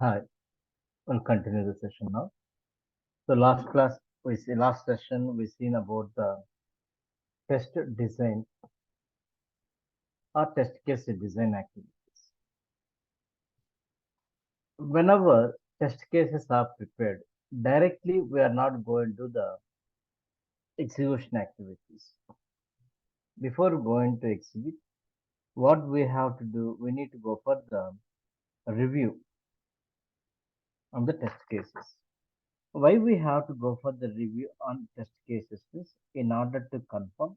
Hi, we'll continue the session now. So last session we seen about the test design or test case design activities. Whenever test cases are prepared, directly we are not going to the execution activities. Before going to exhibit, what we have to do, we need to go for the review on the test cases. Why we have to go for the review on test cases is in order to confirm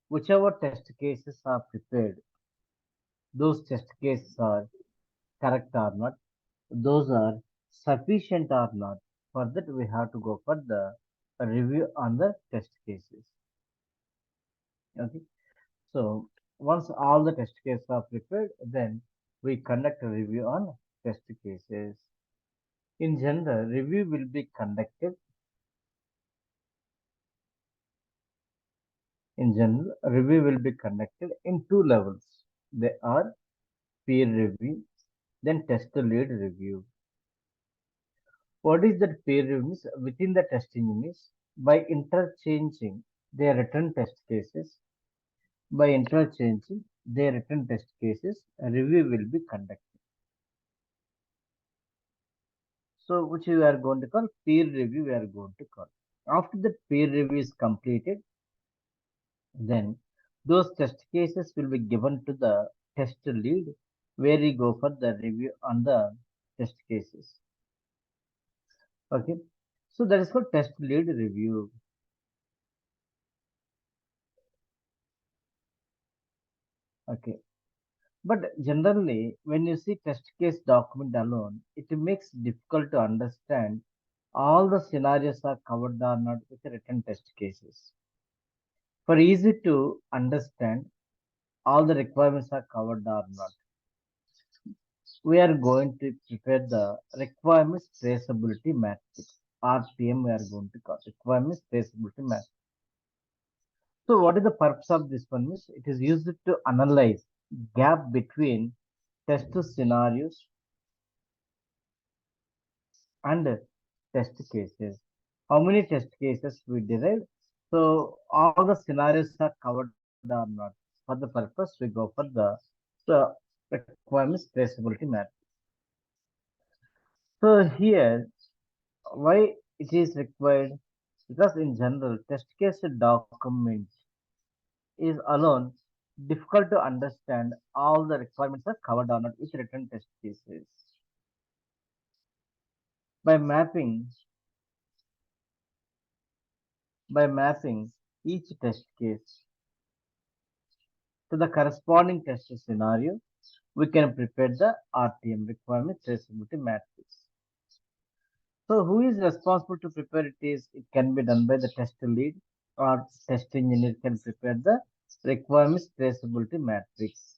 whichever test cases are prepared, those test cases are correct or not, those are sufficient or not. For that, we have to go for the review on the test cases. Okay, so once all the test cases are prepared, then we conduct a review on test cases. In general, review will be conducted. In general, review will be conducted in two levels. They are peer review, then test lead review. What is that peer review means? Within the testing units, by interchanging their written test cases, a review will be conducted. So, which we are going to call peer review, we are going to call. After the peer review is completed, then those test cases will be given to the test lead, where we go for the review on the test cases. Okay, so that is called test lead review. Okay. But generally, when you see test case document alone, it makes difficult to understand all the scenarios are covered or not with the written test cases. For easy to understand, all the requirements are covered or not, we are going to prepare the requirements traceability matrix. RTM we are going to call requirements traceability matrix. So what is the purpose of this one? Means it is used to analyze gap between test scenarios and test cases. How many test cases we derived? So all the scenarios are covered or not. For the purpose, we go for the requirements traceability map. So here, why it is required? Because in general, test case document is alone difficult to understand. All the requirements are covered or not with written test cases. By mapping, by mapping each test case to the corresponding test scenario, we can prepare the RTM requirement traceability matrix. So who is responsible to prepare it is, it can be done by the test lead or test engineer can prepare the requirements traceability matrix.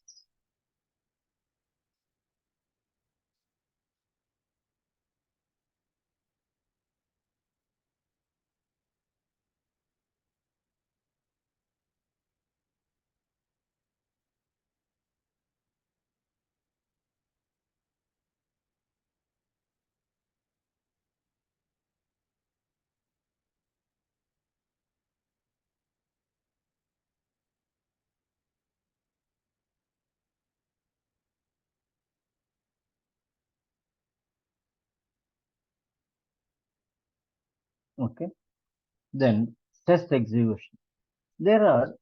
Okay. Then test execution. There are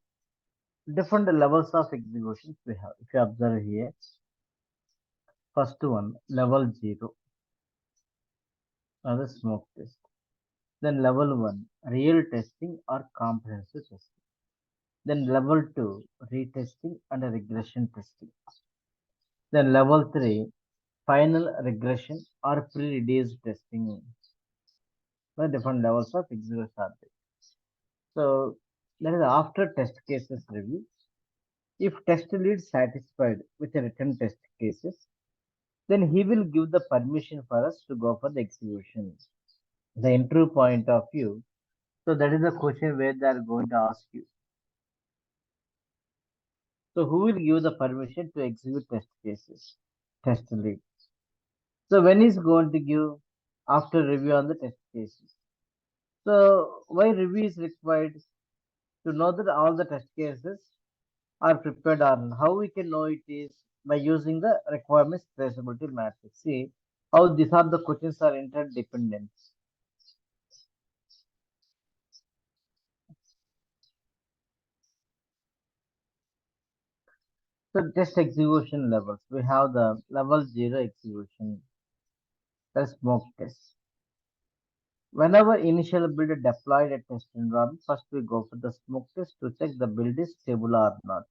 different levels of executions we have. If you observe here, first one, level 0, another smoke test. Then level 1, real testing or comprehensive testing. Then level 2, retesting and regression testing. Then level 3, final regression or pre-reduced testing. The different levels of execution are there. So that is after test cases review. If test lead satisfied with the written test cases, then he will give the permission for us to go for the execution. The interview point of view. So that is the question where they are going to ask you. So who will give the permission to execute test cases? Test lead. So when is going to give after review on the test cases. So why review is required to know that all the test cases are prepared on how we can know it is by using the requirements traceability matrix. See how these are the questions are interdependent. So test execution levels. We have the level 0 execution, the smoke test. Whenever initial build deployed a test environment, first we go for the smoke test to check the build is stable or not.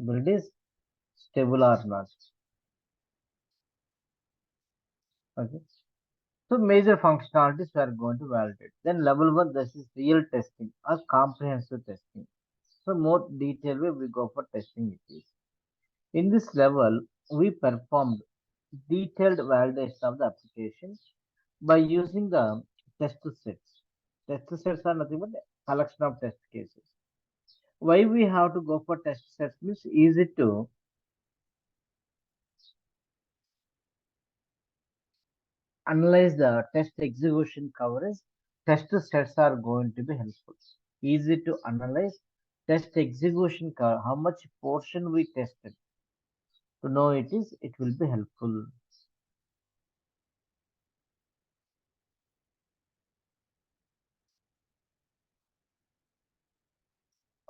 Build is stable or not. Okay. So major functionalities we are going to validate. Then level one, this is real testing or comprehensive testing. So more detailed way we go for testing it is. In this level, we performed detailed validation of the application by using the test sets. Test sets are nothing but a collection of test cases. Why we have to go for test sets means easy to analyze the test execution coverage. Test sets are going to be helpful. Easy to analyze test execution cover, how much portion we tested. To know it will be helpful.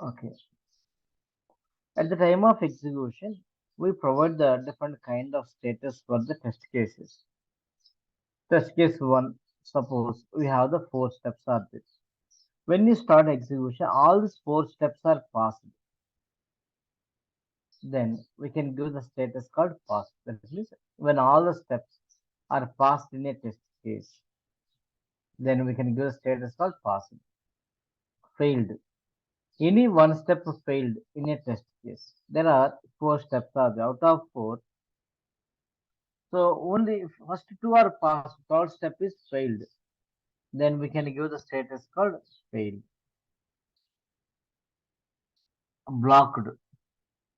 Okay. At the time of execution, we provide the different kind of status for the test cases. Test case one, suppose we have the four steps are this. When you start execution, all these four steps are passed. Then we can give the status called passed. That means when all the steps are passed in a test case, then we can give a status called passed. Failed. Any one step failed in a test case. There are four steps are there. Out of four, so only first two are passed. Third step is failed. Then we can give the status called failed. Blocked.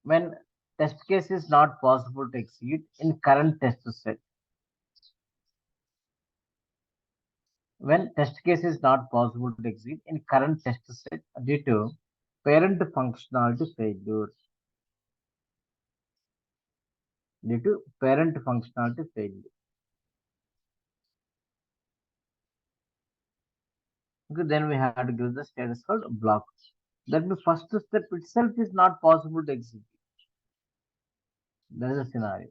When test case is not possible to execute in current test set. When test case is not possible to execute in current test set due to parent functionality failure. Due to parent functionality failure. Okay, then we have to give the status called block. That means first step itself is not possible to execute. That is a scenario.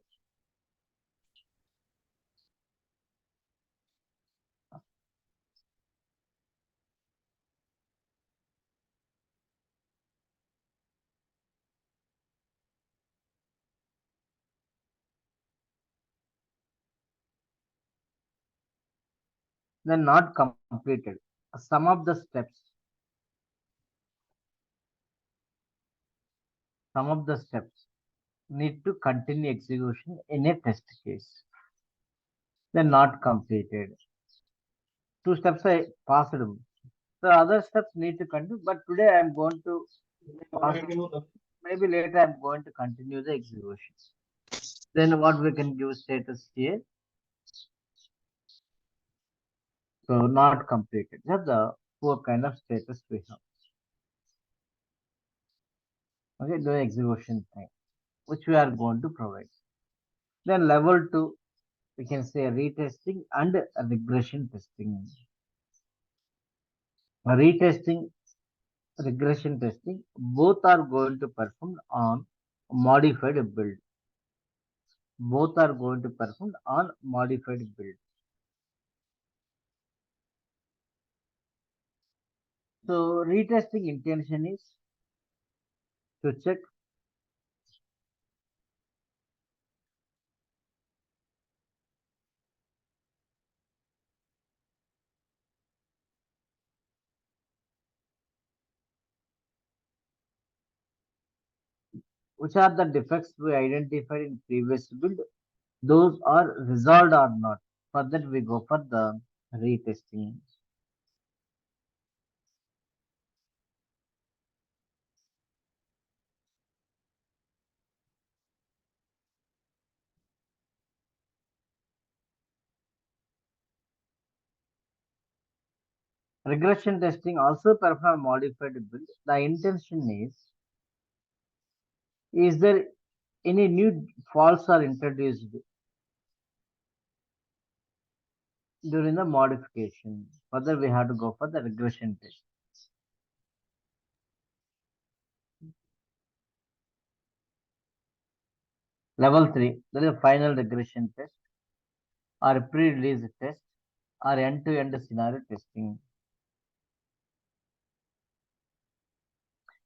Then not completed. Some of the steps need to continue execution in a test case. Then not completed. Two steps are passed. The other steps need to continue, but today I am going to pass. Maybe later I am going to continue the execution. Then what we can give status here? So not completed. That's the four kind of status we have. Okay, the execution time, which we are going to provide. Then level two, we can say retesting and regression testing. Retesting, regression testing, both are going to perform on modified build. Both are going to perform on modified build. So retesting intention is to check which are the defects we identified in previous build. Those are resolved or not. For that we go for the retesting. Regression testing also perform modified build. The intention is there any new faults are introduced during the modification? Further, we have to go for the regression test. Level 3, that is a final regression test or pre-release test or end-to-end scenario testing.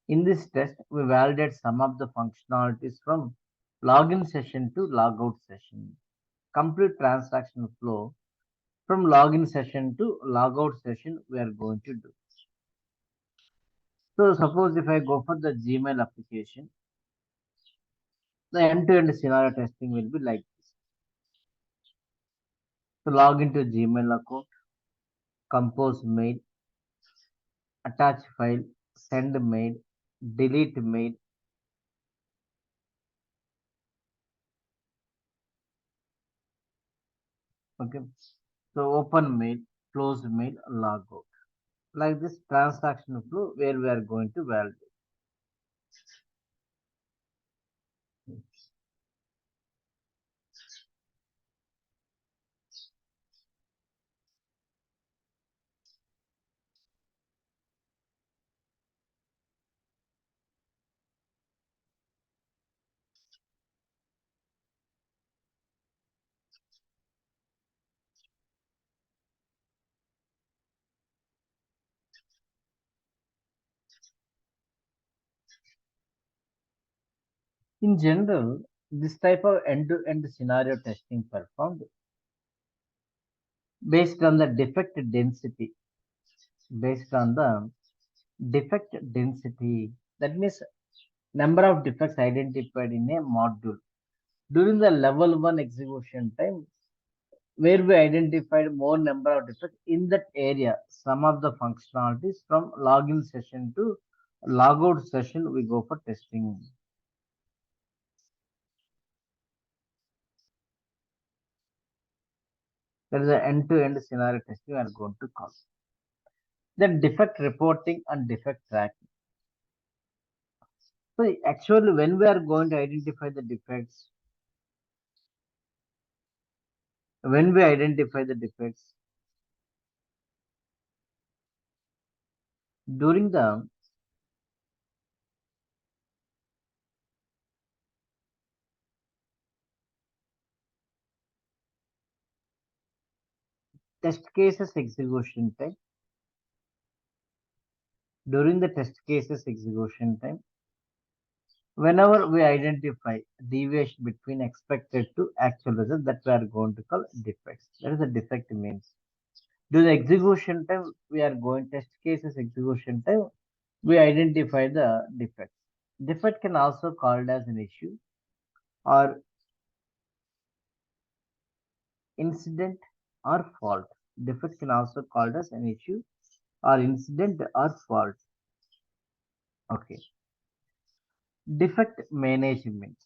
In this test, we validate some of the functionalities from login session to logout session. Complete transaction flow from login session to logout session we are going to do. So suppose if I go for the Gmail application, the end-to-end scenario testing will be like this. So log into Gmail account, compose mail, attach file, send mail, delete mail. Okay. So open mail, close mail, log out. Like this transaction flow where we are going to validate. In general, this type of end-to-end scenario testing performed based on the defect density. Based on the defect density, that means number of defects identified in a module during the level 1 execution time, where we identified more number of defects in that area. Some of the functionalities from login session to logout session we go for testing. That is the end-to-end scenario testing we are going to call. Then defect reporting and defect tracking. So actually when we are going to identify the defects, when we identify the defects during the test cases execution time, during the test cases execution time, whenever we identify deviation between expected to actual result, that we are going to call defects. That is the defect means. During the execution time, we are going test cases execution time, we identify the defects. Defect can also called as an issue or incident or fault. Defect can also called as an issue or incident or fault. Okay. Defect management.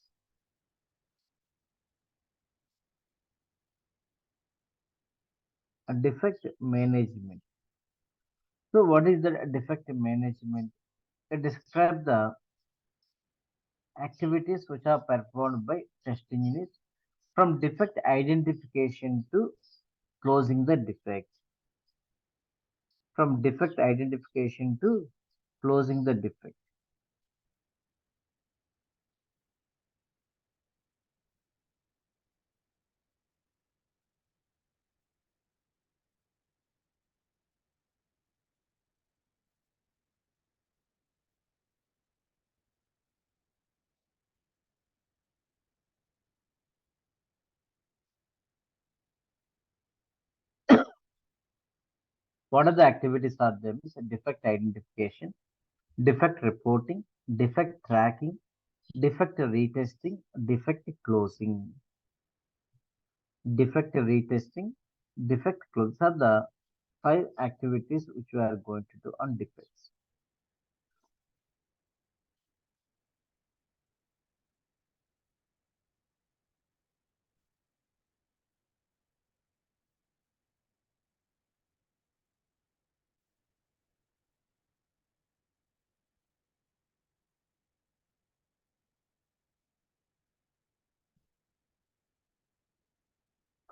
A defect management. So what is the defect management? It describes the activities which are performed by testing units from defect identification to closing the defect. From defect identification to closing the defect. What are the activities are there? Means defect identification, defect reporting, defect tracking, defect retesting, defect closing. Defect retesting, defect close are the 5 activities which we are going to do on defects.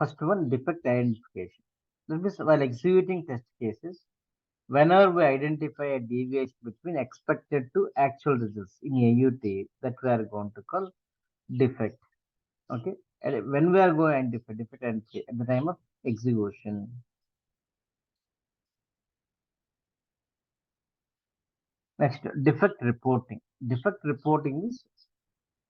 First one, defect identification. That means while executing test cases, whenever we identify a deviation between expected to actual results in AUT, that we are going to call defect. Okay. And when we are going to identify defect at the time of execution. Next, defect reporting. Defect reporting is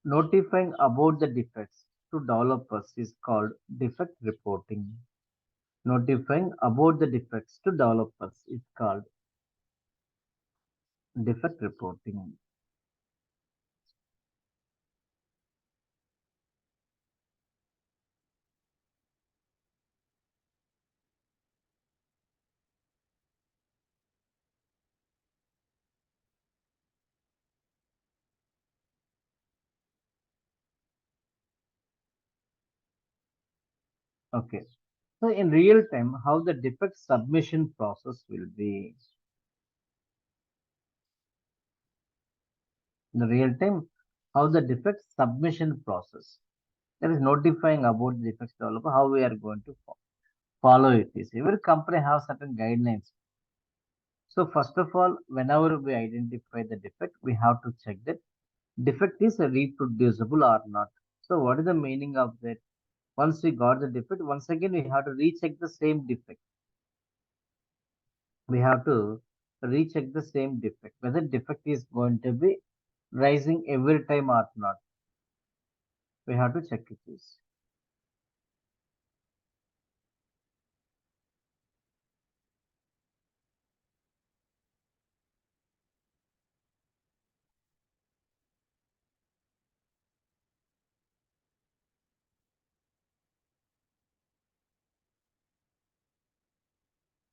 notifying about the defects to developers is called defect reporting. Notifying about the defects to developers is called defect reporting. Okay. So in real time, how the defect submission process will be in the real time, how the defect submission process that is notifying about the defects developer, how we are going to follow it is. Every company has certain guidelines. So first of all, whenever we identify the defect, we have to check that defect is reproducible or not. So what is the meaning of that? Once we got the defect, once again we have to recheck the same defect. We have to recheck the same defect, whether defect is going to be rising every time or not. We have to check it is.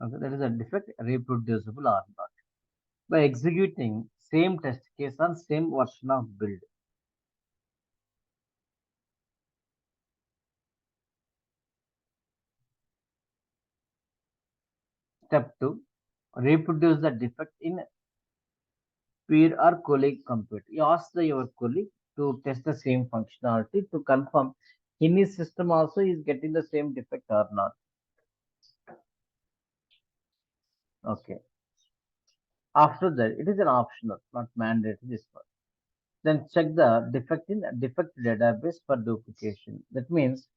Okay, that is a defect reproducible or not. By executing same test case on same version of build. Step 2, reproduce the defect in peer or colleague compute. You ask your colleague to test the same functionality to confirm in his system also is getting the same defect or not. Okay. After that, it is an optional, not mandatory this one. Then check the defect in defect database for duplication. That means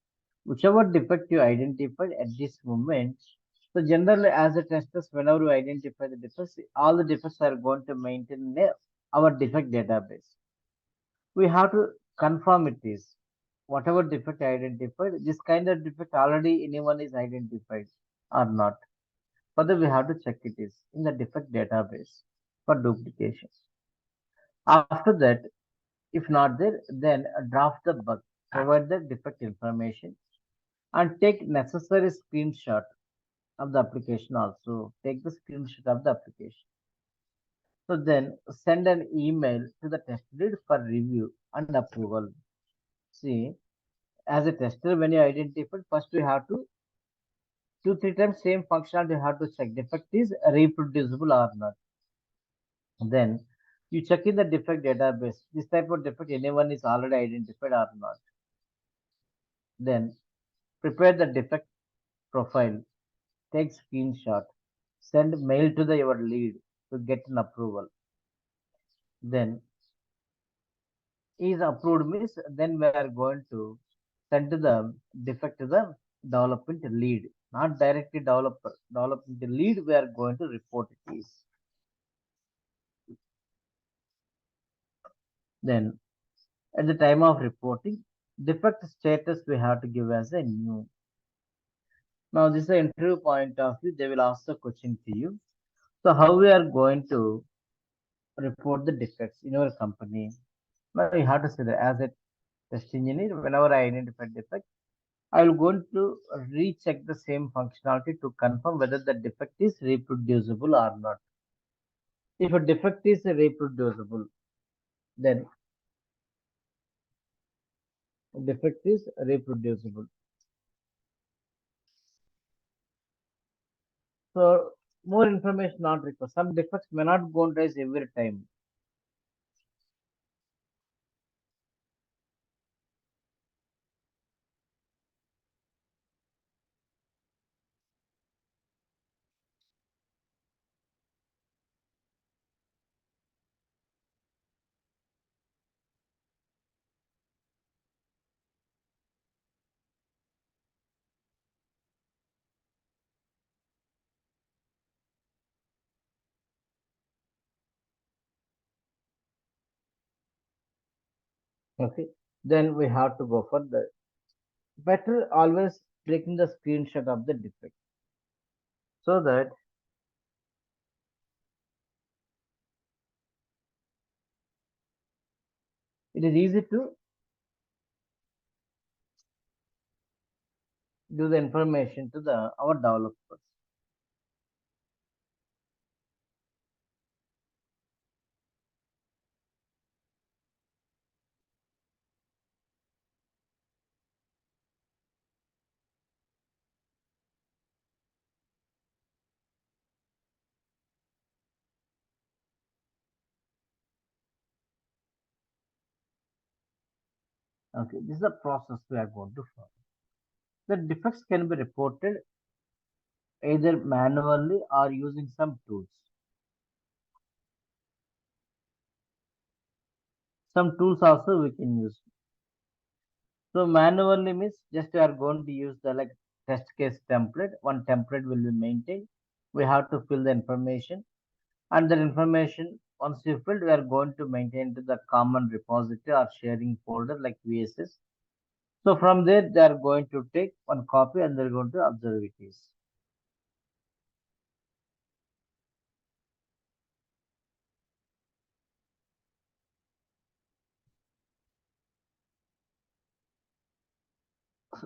whichever defect you identified at this moment, so generally as a testers, whenever we identify the defects, all the defects are going to maintain in our defect database. We have to confirm it is whatever defect identified, this kind of defect already anyone is identified or not. Further, we have to check it is in the defect database for duplication. After that, if not there, then draft the bug, provide the defect information, and take necessary screenshot of the application also. Take the screenshot of the application. So then send an email to the test lead for review and approval. See, as a tester, when you identify, first we have to two, three times same functionality you have to check defect is reproducible or not. Then you check in the defect database. This type of defect anyone is already identified or not. Then prepare the defect profile, take screenshot, send mail to the your lead to get an approval. Then is approved means then we are going to send to the defect to the development lead, not directly developer. Development lead we are going to report it is. Then at the time of reporting, defect status we have to give as a new. Now this is the interview point of view. They will ask the question to you. So how we are going to report the defects in your company? Now you have to say that as a test engineer, whenever I identify defect, I will going to recheck the same functionality to confirm whether the defect is reproducible or not. If a defect is reproducible, then defect is reproducible. So more information not required. Some defects may not go and rise every time. Okay, then we have to go for the better always taking the screenshot of the defect so that it is easy to give the information to the our developers. Okay, this is the process we are going to follow. The defects can be reported either manually or using some tools. Some tools also we can use. So manually means just we are going to use the like test case template. One template will be maintained. We have to fill the information, and that information once you filled, we are going to maintain to the common repository or sharing folder like VSS. So from there, they are going to take one copy and they're going to observe it is.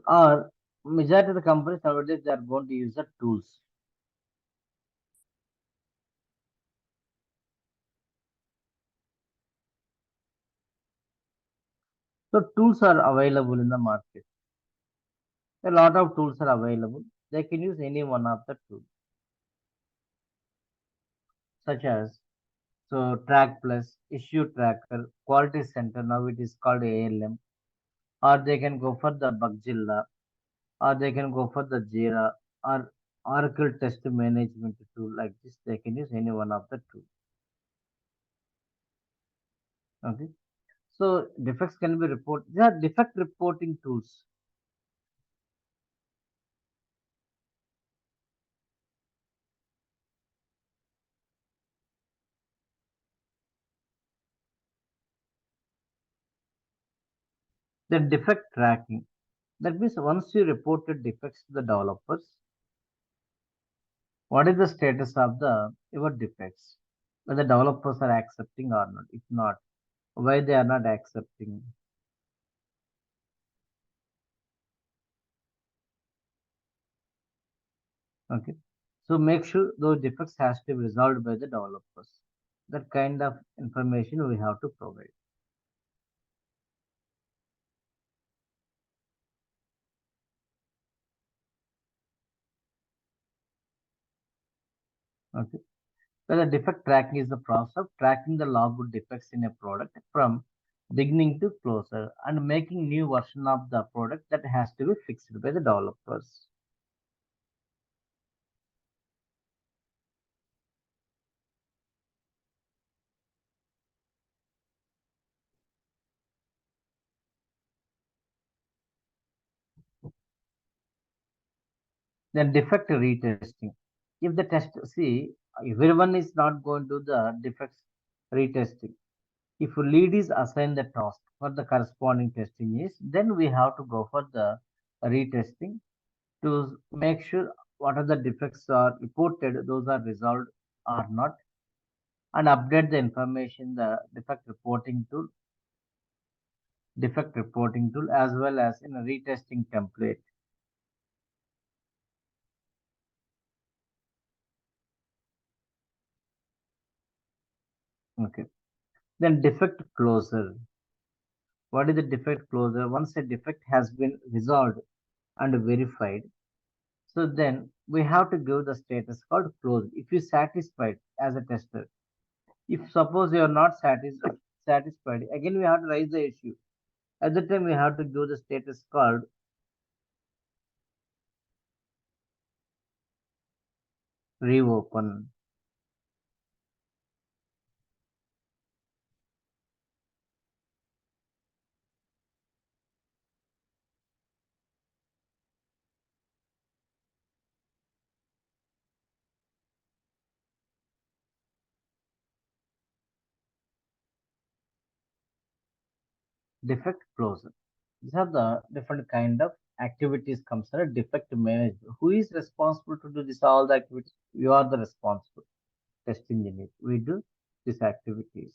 Or majority of the companies nowadays they are going to use the tools. So tools are available in the market. A lot of tools are available. They can use any one of the tools, such as so Track Plus, Issue Tracker, Quality Center. Now it is called ALM. Or they can go for the Bugzilla, or they can go for the Jira, or Oracle Test Management tool like this. They can use any one of the two. Okay. So defects can be reported. There are defect reporting tools. The defect tracking. That means once you reported defects to the developers, what is the status of the your defects? Whether developers are accepting or not. If not, why they are not accepting? Okay. So make sure those defects has to be resolved by the developers. That kind of information we have to provide. Okay. So the defect tracking is the process of tracking the logbook defects in a product from beginning to closure and making new version of the product that has to be fixed by the developers. Then defect retesting. If the test see everyone is not going to the defects retesting. If a lead is assigned the task for the corresponding testing is, then we have to go for the retesting to make sure what are the defects are reported, those are resolved or not, and update the information the defect reporting tool as well as in a retesting template. Okay. Then defect closure. What is the defect closure? Once a defect has been resolved and verified, so then we have to give the status called closed. If you satisfied as a tester, if suppose you are not satisfied, again we have to raise the issue. At the time we have to give the status called reopen. defect closure. These are the different kind of activities comes under defect management. Who is responsible to do this all the activities? You are the responsible test engineer. We do these activities.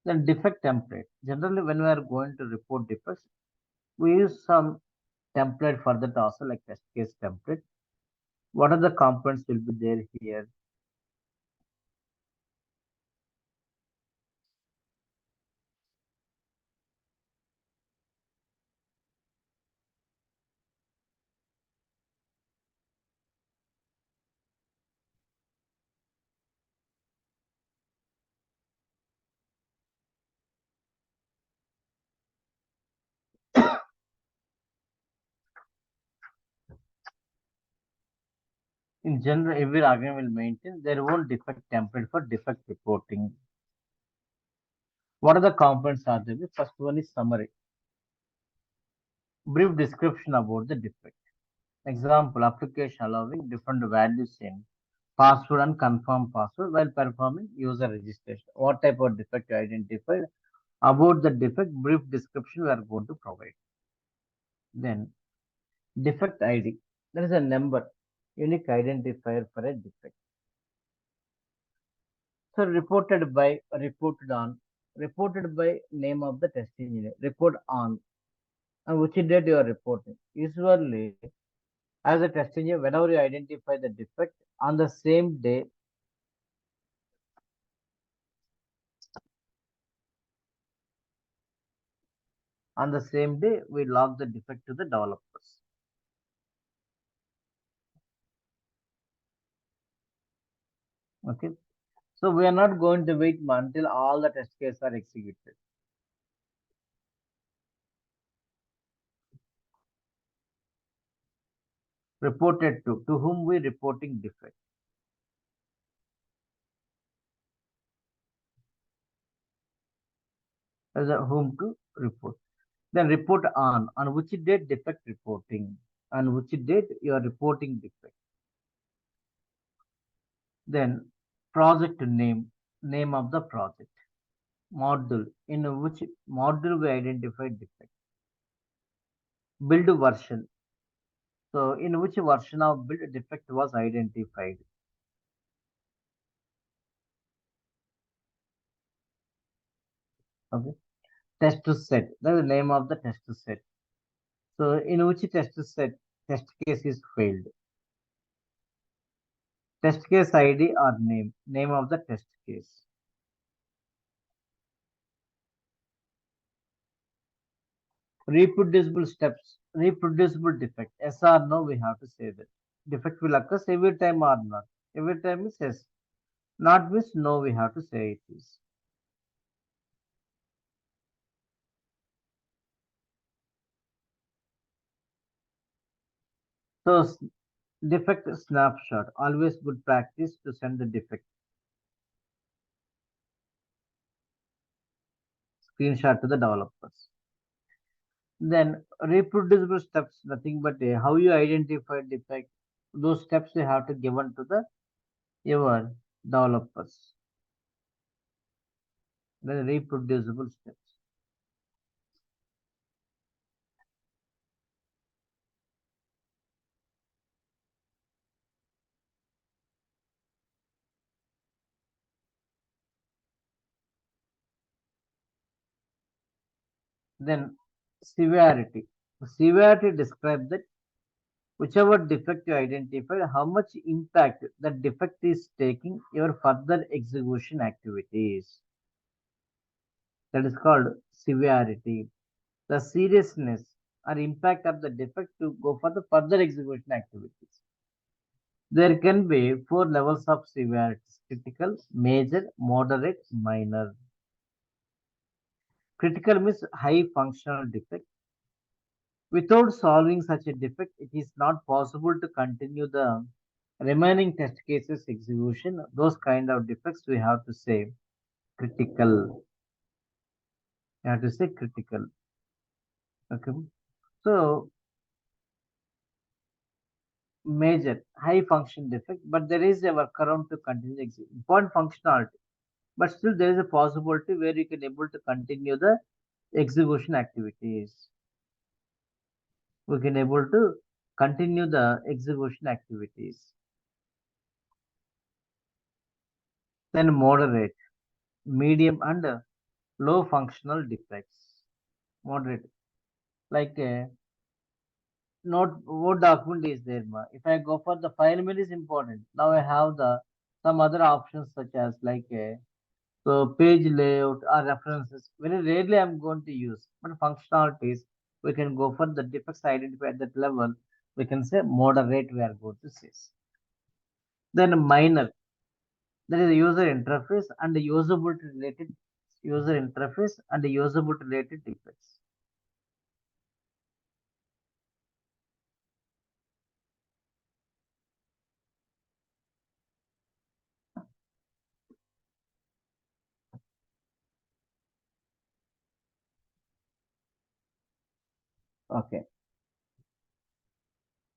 Then defect template. Generally, when we are going to report defects, we use some template for that also like test case template. What are the components will be there here? In general, every organization will maintain their own defect template for defect reporting. What are the components are there? The first one is summary. Brief description about the defect. Example, application allowing different values in password and confirm password while performing user registration. What type of defect you identified? About the defect, brief description we are going to provide. Then, defect ID. There is a number, unique identifier for a defect. So reported by name of the test engineer, report on, and which date you are reporting. Usually, as a test engineer, whenever you identify the defect on the same day, we log the defect to the developers. Okay. So we are not going to wait until all the test cases are executed. Reported to whom we reporting defect. As a whom to report. Then report on which date defect reporting, on which date you are reporting defect. Then project name of the project. Module, in which module we identified defect. Build version. So in which version of build defect was identified. Okay. Test set. That is the name of the test set. So in which test case is failed. Test case ID or name of the test case. Reproducible steps, reproducible defect. Yes or no, we have to say that. Defect will occur every time or not. Every time is yes. Not means no, we have to say it is. So defect snapshot. Always good practice to send the defect screenshot to the developers. Then reproducible steps, nothing but how you identify defect. Those steps you have to given to the your developers. Then reproducible steps. Then severity. Severity describes that whichever defect you identify, how much impact that defect is taking your further execution activities. That is called severity. The seriousness or impact of the defect to go for the further execution activities. There can be four levels of severity: critical, major, moderate, minor. Critical means high functional defect. Without solving such a defect, it is not possible to continue the Remaining test cases execution, those kind of defects we have to say critical. You have to say critical. Okay. So major high function defect, but there is a workaround to continue important functionality. But still there is a possibility where you can able to continue the execution activities. We can able to continue the execution activities. Then moderate, medium and low functional defects. Moderate, like not what document is there. If I go for the file mail is important. Now I have the some other options such as like so page layout or references. Very rarely I'm going to use, but functionalities we can go for the defects identified at that level. We can say moderate. We are going to say. Then minor, that is user interface and usability related user interface and usability related defects. Okay.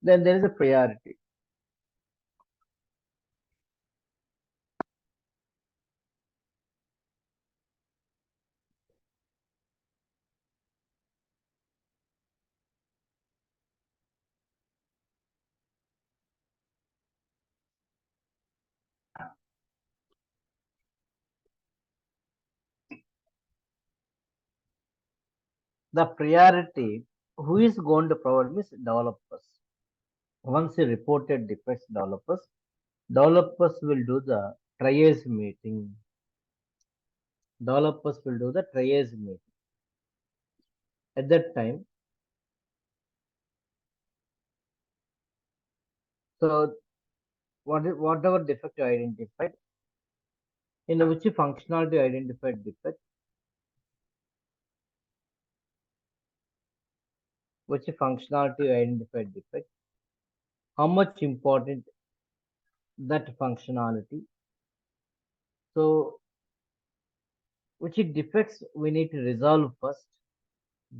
Then there is a priority. The priority who is going to provide means developers. Once you reported defects developers will do the triage meeting. Developers will do the triage meeting. At that time, so whatever defect you identified, in which functionality you identified defect, which functionality you identified defect, how much important that functionality. So which defects we need to resolve first.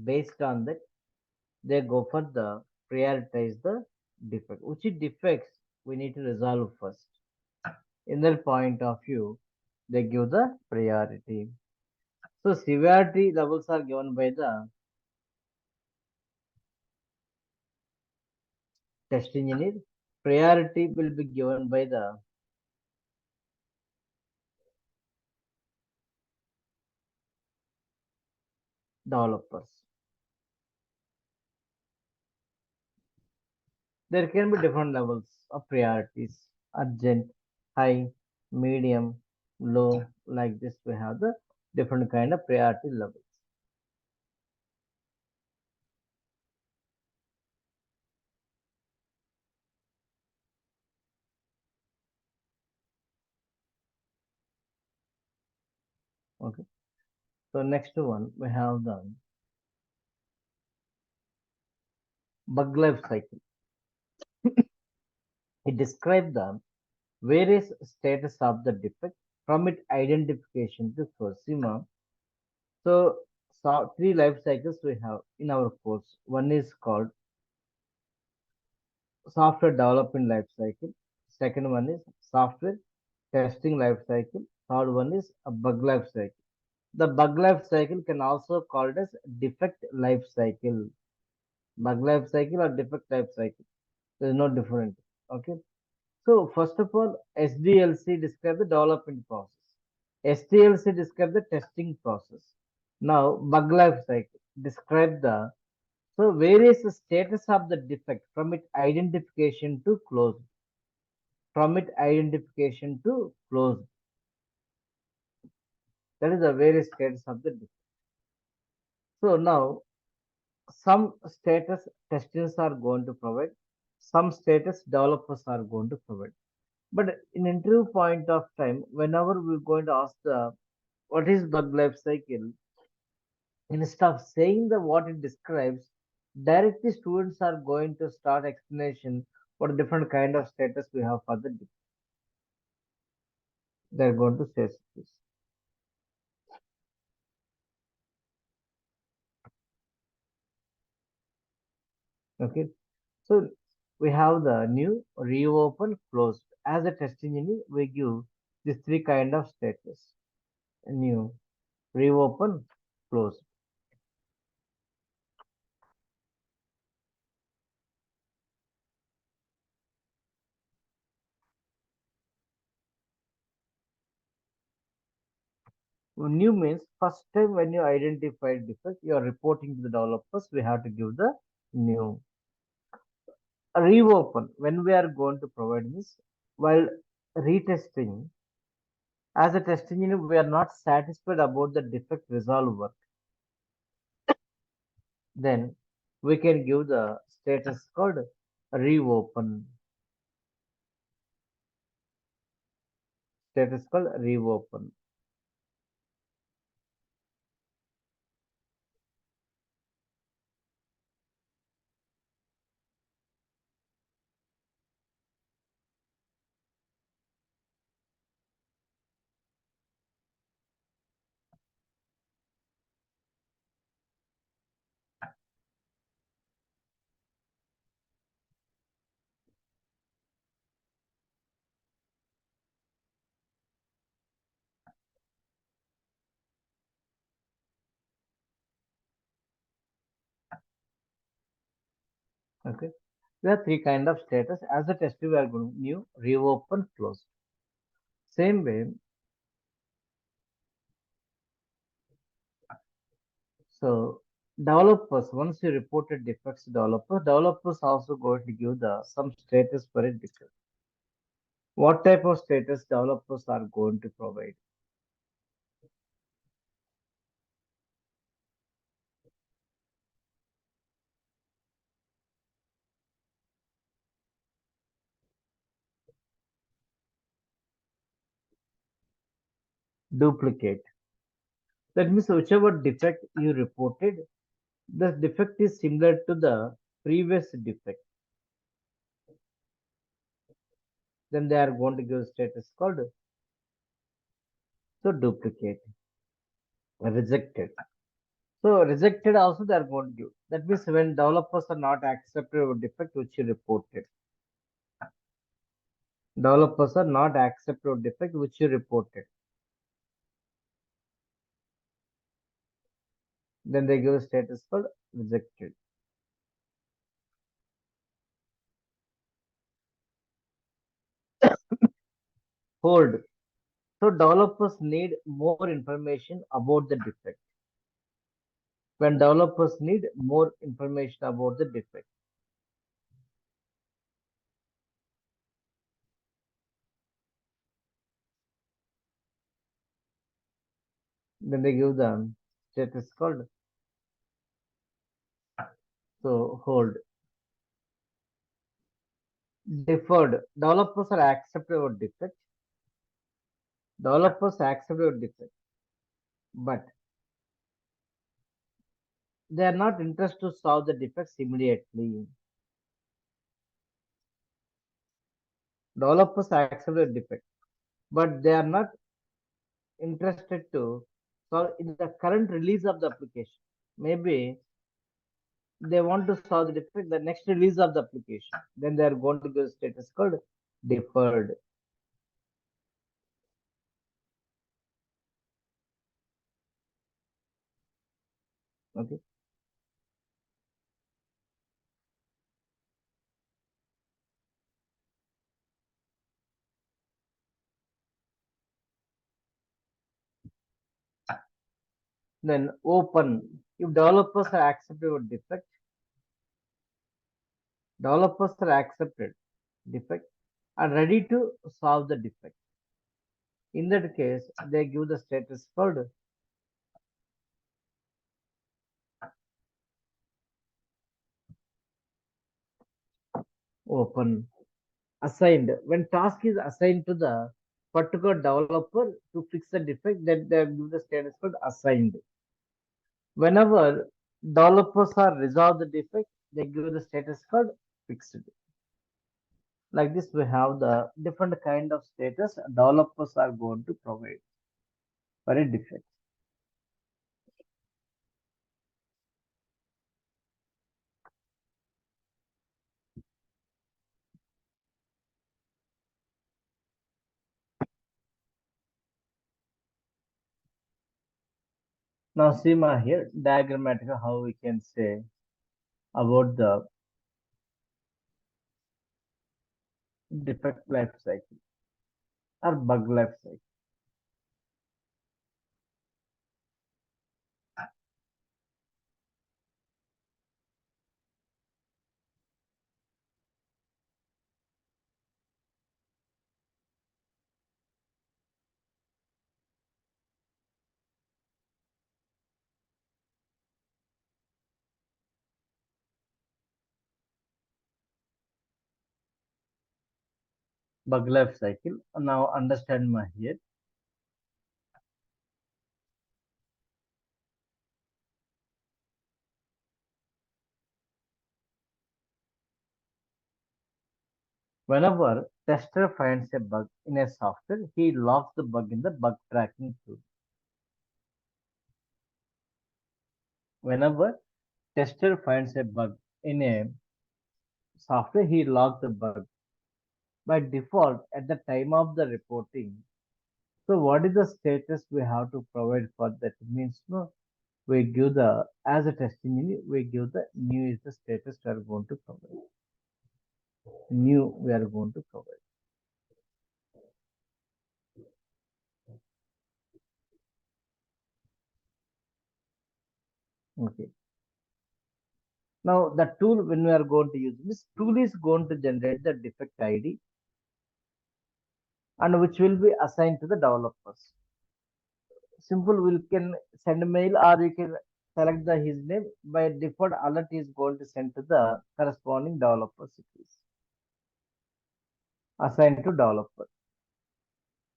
Based on that, they go for the prioritize the defect. Which defects we need to resolve first. In their point of view, they give the priority. So severity levels are given by the test engineer. Priority will be given by the developers. There can be different levels of priorities: urgent, high, medium, low. Like this, we have the different kind of priority levels. Okay. So next one we have the bug life cycle. It describes the various status of the defect from its identification to Cosima. So, three life cycles we have in our course. One is called software development life cycle. Second one is software testing life cycle. Third one is a bug life cycle. The bug life cycle can also called as defect life cycle. Bug life cycle or defect life cycle. There is no different. Okay. So first of all, SDLC describe the development process. SDLC describe the testing process. Now bug life cycle describe the so various status of the defect from its identification to close. From its identification to close. That is the various status of the defect. So now some status testers are going to provide, some status developers are going to provide. But in interview point of time, whenever we're going to ask the what is bug life cycle, instead of saying the what it describes, directly students are going to start explanation. what different kind of status we have for the they're going to say this. Okay, so we have the new, reopen, closed. As a test engineer, we give these three kind of status: new, reopen, closed. New means first time when you identify defect, you are reporting to the developers. We have to give the new. Reopen when we are going to provide this while retesting. As a test engineer, we are not satisfied about the defect resolve work. Then we can give the status called reopen. Status called reopen. Okay. There are three kind of status. As a test, we are going to new, reopen, close. Same way. So developers, once you reported defects to developers also going to give the some status for a defect. What type of status developers are going to provide? Duplicate. That means whichever defect you reported, the defect is similar to the previous defect. Then they are going to give status called so duplicate. Rejected. So rejected also they are going to give. That means when developers are not accepted of defect which you reported. Developers are not accepted of defect which you reported. Then they give a status called rejected. Hold. So developers need more information about the defect. When developers need more information about the defect, then they give the status called so hold. Deferred. Developers are accepted of defect. Developers accept your defect, but they are not interested to solve the defects immediately. Developers accept your defect, but they are not interested to solve in the current release of the application. Maybe they want to solve the defect the next release of the application. Then they are going to give status called deferred. Okay. Then open. If developers are accepted your defect, developers are accepted defect are ready to solve the defect. In that case, they give the status called open. Assigned. When task is assigned to the particular developer to fix the defect, then they give the status called assigned. Whenever developers are resolve the defect, they give the status called fixed. Like this, we have the different kind of status developers are going to provide for a defect. Now, see my here diagrammatic how we can say about the defect life cycle or bug life cycle. Bug life cycle. Now, understand my here. Whenever tester finds a bug in a software, he logs the bug in the bug tracking tool. Whenever tester finds a bug in a software, he logs the bug. By default, at the time of the reporting, so what is the status we have to provide for that? Means no, we give the as a testimony, we give the new is the status we are going to provide. New we are going to provide. Okay. Now the tool when we are going to use this tool is going to generate the defect ID and which will be assigned to the developers. Simple, we can send a mail or you can select the his name. By default, alert is going to send to the corresponding developers. It is assigned to developer.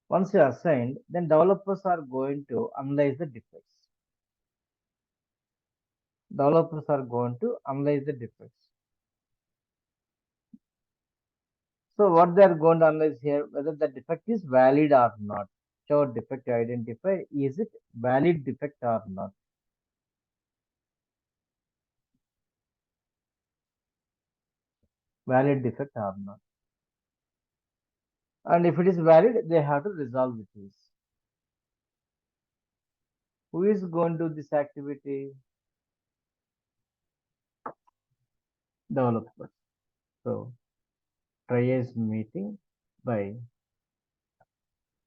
Once you are assigned, then developers are going to analyze the defects. Developers are going to analyze the defects. So what they are going to analyze here, whether the defect is valid or not. So defect identify, is it valid defect or not? Valid defect or not. And if it is valid, they have to resolve it. Who is going to do this activity? Developers. So triage meeting by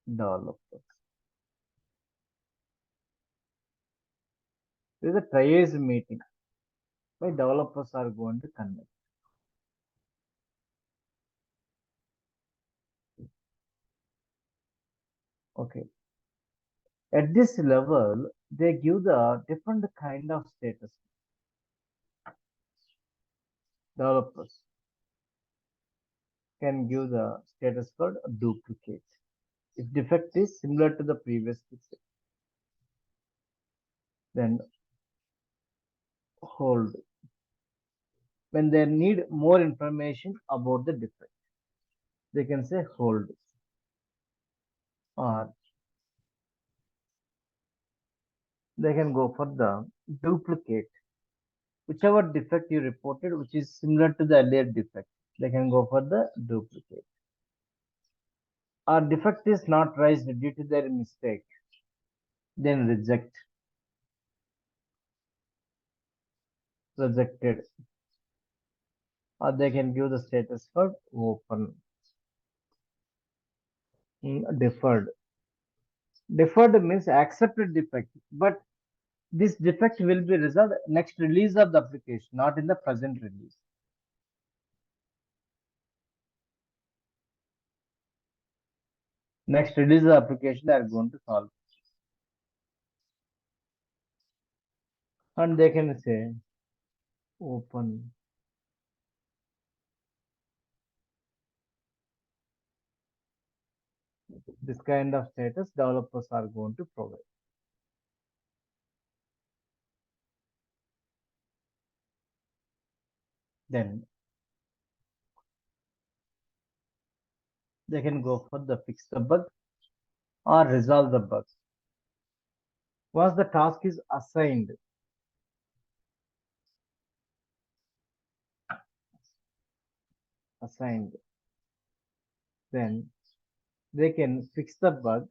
developers. There is a triage meeting by developers are going to conduct. Okay. At this level, they give the different kind of status. Developers can give the status called duplicate. If defect is similar to the previous defect, then hold. When they need more information about the defect, they can say hold or they can go for the duplicate. Whichever defect you reported, which is similar to the earlier defect, they can go for the duplicate. Or defect is not raised due to their mistake, then rejected. Or they can give the status for open, deferred. Deferred means accepted defect, but this defect will be resolved next release of the application, not in the present release. Next release of the application, they are going to solve. And they can say open. This kind of status developers are going to provide. Then They can go for the fix the bug or resolve the bug. Once the task is assigned, then they can fix the bug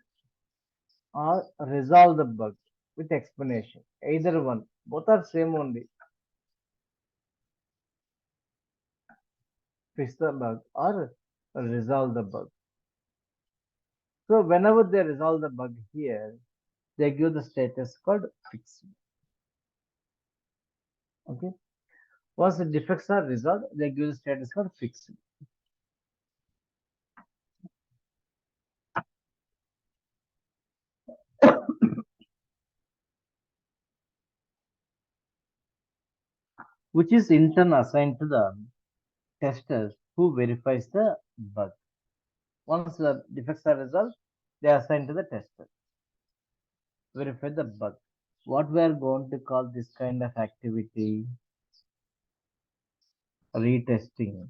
or resolve the bug with explanation. Either one, both are same only. Fix the bug or resolve the bug. So whenever they resolve the bug here, they give the status called fixed. Okay. Once the defects are resolved, they give the status called fixed. Which is in turn assigned to the testers who verifies the bug. Once the defects are resolved, they are assigned to the tester. Verify the bug. What we are going to call this kind of activity? Retesting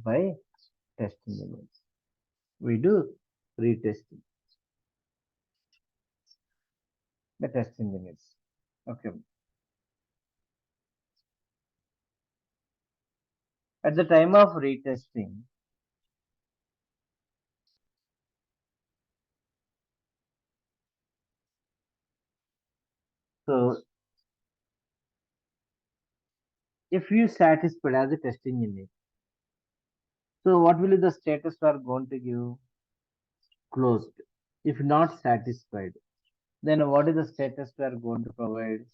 by testing units. We do retesting the testing units. Okay. At the time of retesting, so if you satisfied as a testing unit, so what will be the status we are going to give? Closed. If not satisfied, then what is the status we are going to provide?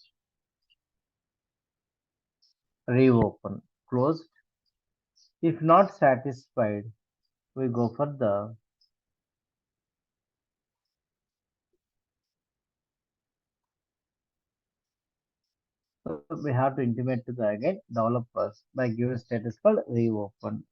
Reopen. Closed. If not satisfied, we go for the so we have to intimate to the again developers by giving status called reopen.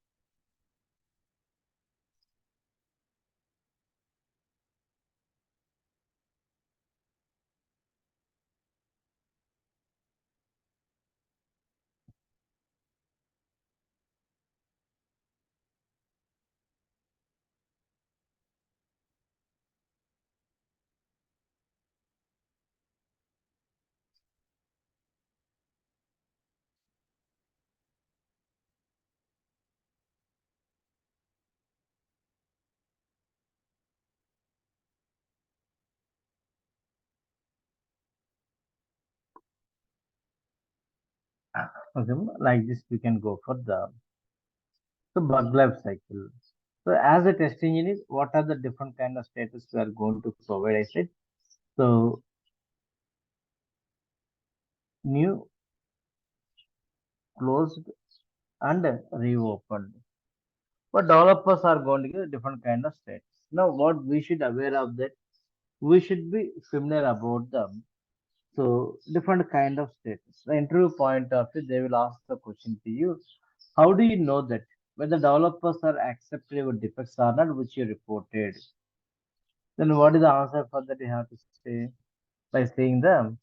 Okay, like this we can go for the bug life cycle. So as a testing unit, what are the different kind of status we are going to provide? I said so new, closed, and reopened. But developers are going to give different kind of status. Now, what we should aware of that, we should be familiar about them. So different kind of status. The interview point of view, they will ask the question to you. How do you know that whether developers are accepted your defects or not, which you reported? Then what is the answer for that? You have to say by saying the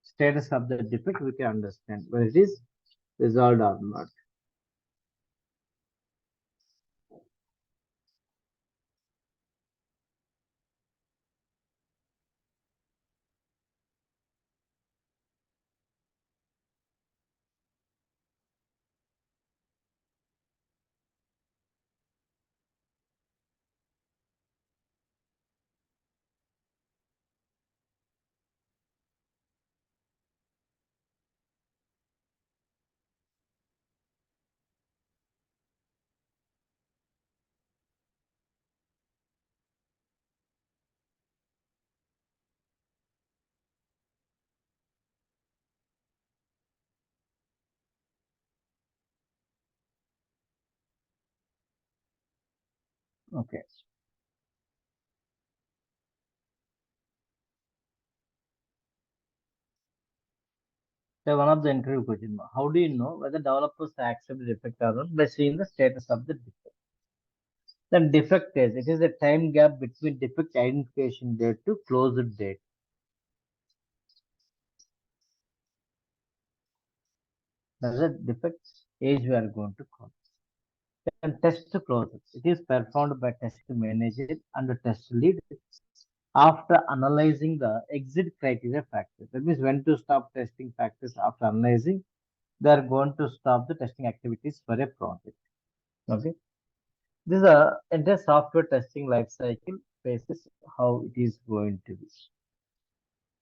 status of the defect, we can understand whether it is resolved or not. Okay. So one of the interview question, how do you know whether developers accept the defect or not? By seeing the status of the defect. Then defect is, it is a time gap between defect identification date to closed date. That's a defect age we are going to call. Then test closes. It is performed by test manager and the test lead after analyzing the exit criteria factors. That means when to stop testing factors after analyzing, they are going to stop the testing activities for a project. Okay. This is a entire software testing life cycle basis how it is going to be.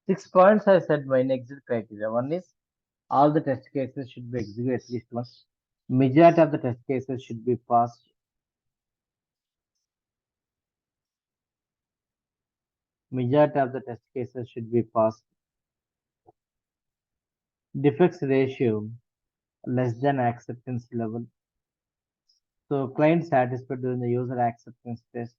6 points I said main exit criteria. One is all the test cases should be executed at least once. Majority of the test cases should be passed. Majority of the test cases should be passed. Defects ratio less than acceptance level. So client satisfied during the user acceptance test.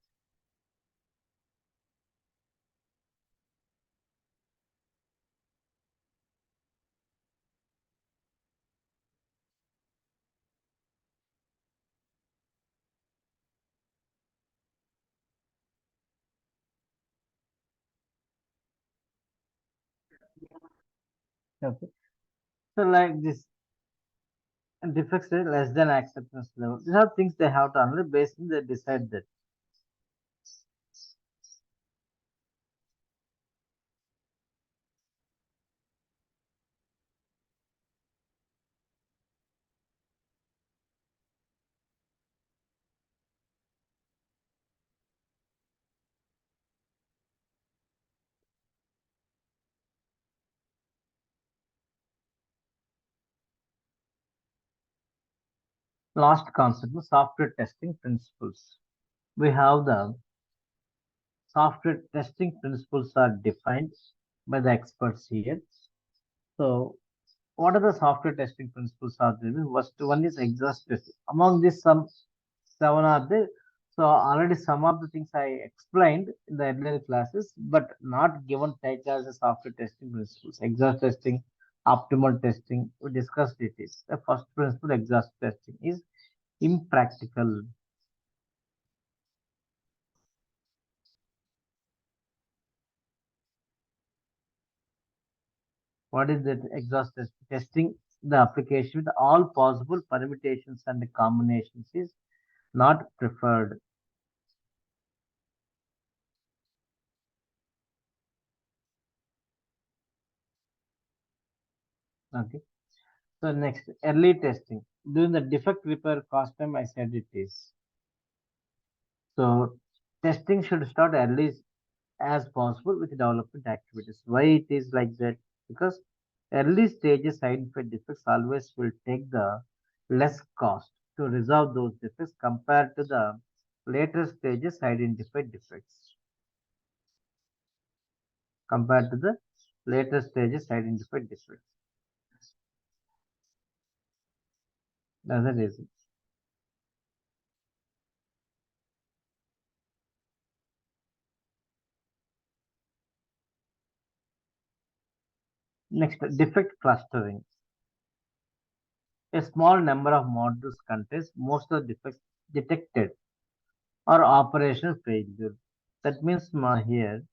Okay. So like this defects rate less than acceptance level. These are things they have to analyze based on they decide that. Last concept, software testing principles. We have the software testing principles are defined by the experts here. So what are the software testing principles are there? First one is exhaust testing. Among these, some seven are there. So already some of the things I explained in the earlier classes, but not given take as a software testing principles. Exhaust testing, optimal testing, we discussed it. Is the first principle exhaust testing is impractical. What is that exhaust test? Testing the application with all possible permutations and combinations is not preferred. Okay. So next, early testing. During the defect repair cost time, I said it is. So testing should start early as possible with development activities. Why it is like that? Because early stages identified defects always will take the less cost to resolve those defects compared to the later stages identified defects. Compared to the later stages identified defects. That's the reason. Next, defect clustering. A small number of modules contains most of the defects detected or operational failure. That means here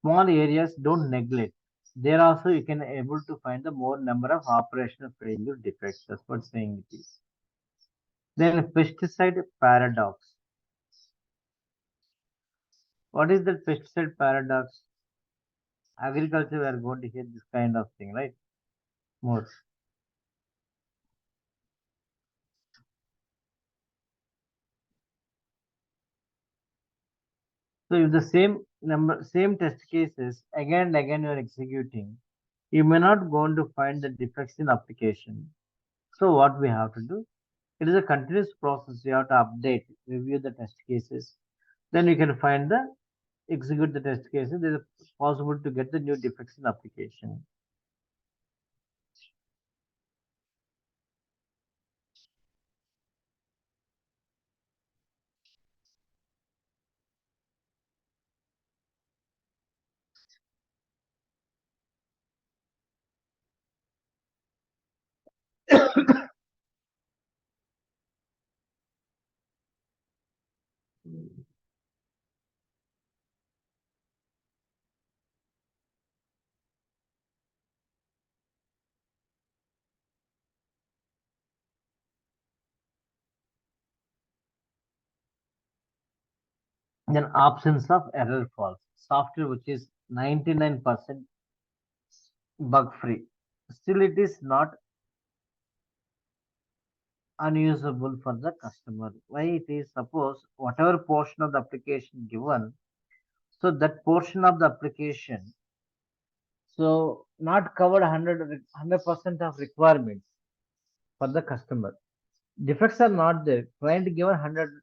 small areas don't neglect. There also you can able to find the more number of operational failure defects. That's what saying it is. Then pesticide paradox. What is the pesticide paradox? Agriculture, we are going to hear this kind of thing, right? More. So if the same test cases again and again you are executing, you may not going to find the defects in application. So what we have to do? It is a continuous process. You have to update, review the test cases. Then you can find the execute the test cases. There is possible to get the new defects in application. Then absence of error false. Software which is 99% bug free. Still, it is not unusable for the customer. Why it is? Suppose whatever portion of the application given, so that portion of the application, so not covered 100% of requirements for the customer. Defects are not there. Client given 100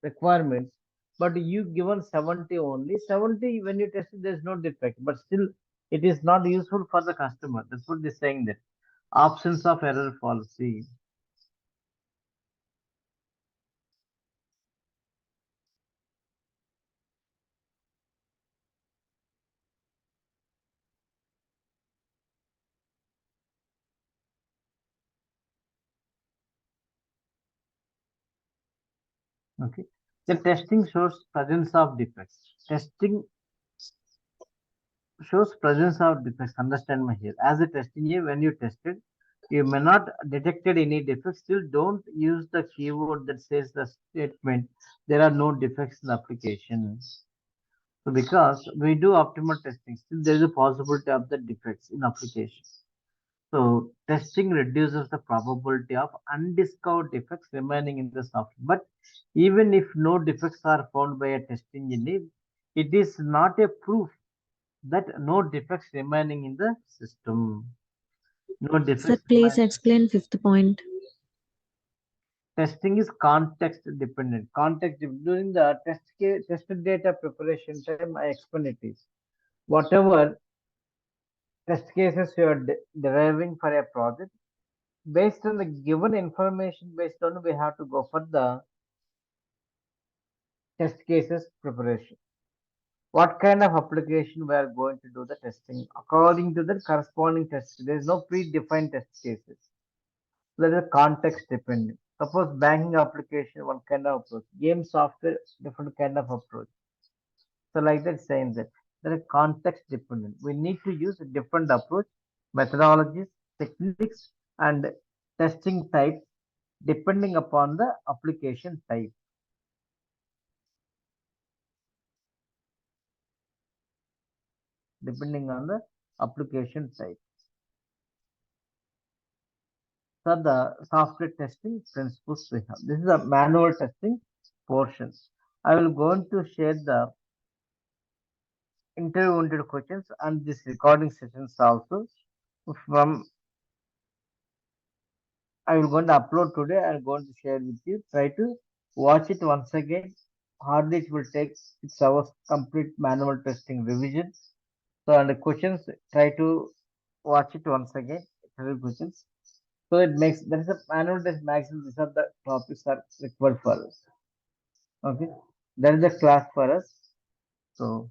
requirements, but you given 70 only. 70 when you test it, there's no defect, but still it is not useful for the customer. That's what they're saying that. Absence of error policy. Okay. The testing shows presence of defects. Testing shows presence of defects. Understand my here. As a testing here, when you tested, you may not detected any defects. Still, don't use the keyword that says the statement there are no defects in the application. So because we do optimal testing, still there is a possibility of the defects in application. So testing reduces the probability of undiscovered defects remaining in the software. But even if no defects are found by a testing engineer, it is not a proof that no defects remaining in the system. No Sir, defects please remaining. explain fifth point. Testing is context dependent. Context during the tested data preparation time, I explained it is whatever test cases you are deriving for a project based on the given information. Based on we have to go for the test cases preparation. What kind of application we are going to do the testing according to the corresponding test. There is no predefined test cases. There is a context dependent. Suppose banking application, one kind of approach. Game software, different kind of approach. So like that, saying that there is context dependent. We need to use a different approach, methodologies, techniques, and testing types depending upon the application type. Depending on the application type. So the software testing principles we have. This is a manual testing portion. I will going to share the interview questions and this recording sessions also from I will going to upload today. I'm going to share with you. Try to watch it once again. Hardly it will take 6 hours complete manual testing revision. So and the questions try to watch it once again. Questions. So it makes there is a manual test maximum. These are the topics are required for us. Okay. That is the class for us. So